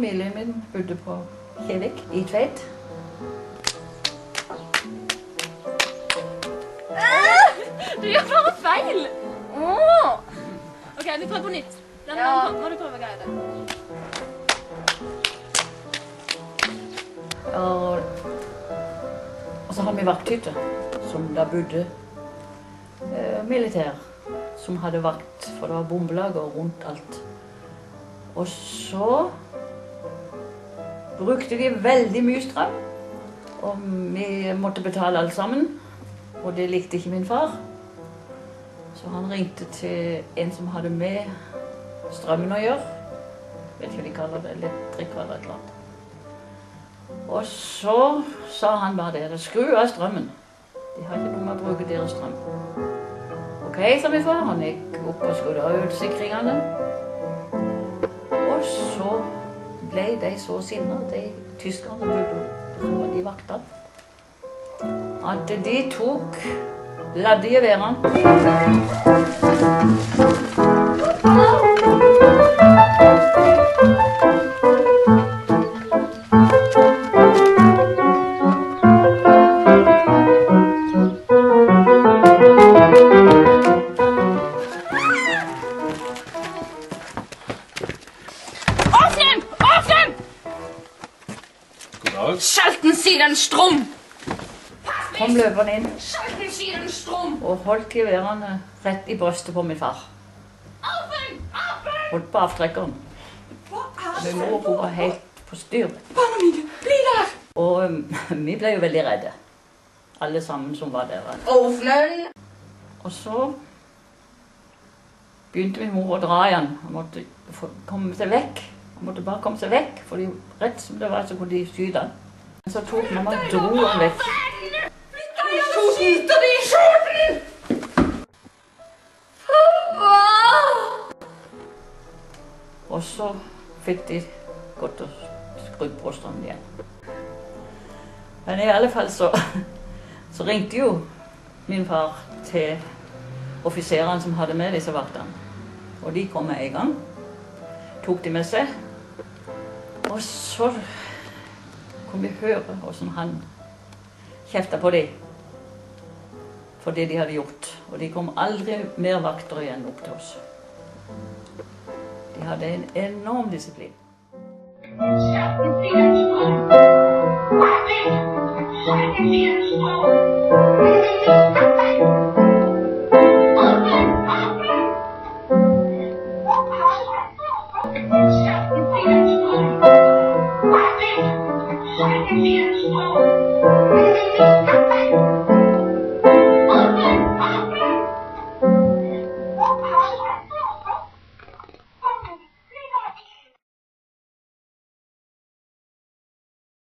familien min bodde på Kjevik, i Tveit. Du gjør bare feil! Ok, vi prøver på nytt. Denne må du prøve å greie det. Og så har vi vakthytte, som der bodde militær, som hadde vakt, for det var bombelager rundt alt. Og så brukte de veldig mye strøm, og vi måtte betale alt sammen, og det likte ikke min far. Så han ringte til en som hadde med strømmen å gjøre. Vet ikke hva de kaller det, elektriker eller et eller annet. Og så sa han bare det, skru av strømmen. De har ikke noe med å bruke deres strøm. Ok, sa min far. Han gikk opp og skrudde av utsikringene. Og så ble de så sinne, de tyskerne bodde, som var de vakta, at de tok laddegeværene. Schalten Strom! Kom løpende inn Schalten Strom! og holdt geværene rett i brøstet på min far. Holdt på avtrekkeren. Min mor hun var helt på styr. Barna mine, bli der! Og vi ble jo veldig redde. Alle sammen som var der. Ovnen! Og så begynte min mor å dra igjen. Han måtte komme seg vekk. Han måtte bare komme seg vekk, for rett som det var så kunne de skyte han. Så tok mamma og dro han vekk. Skyter de! Skjorten! Og så fikk de gått og skrudd på strømmen igjen. Men i alle fall så ringte jo min far til offiserene som hadde med disse vaktene. Og de kom med en gang. Tok de med seg. Og så kunne vi høre hvordan han kjeftet på dem for det de hadde gjort. Og de kom aldri mer vakter igjen opp til oss. De hadde en enorm disiplin. Yeah.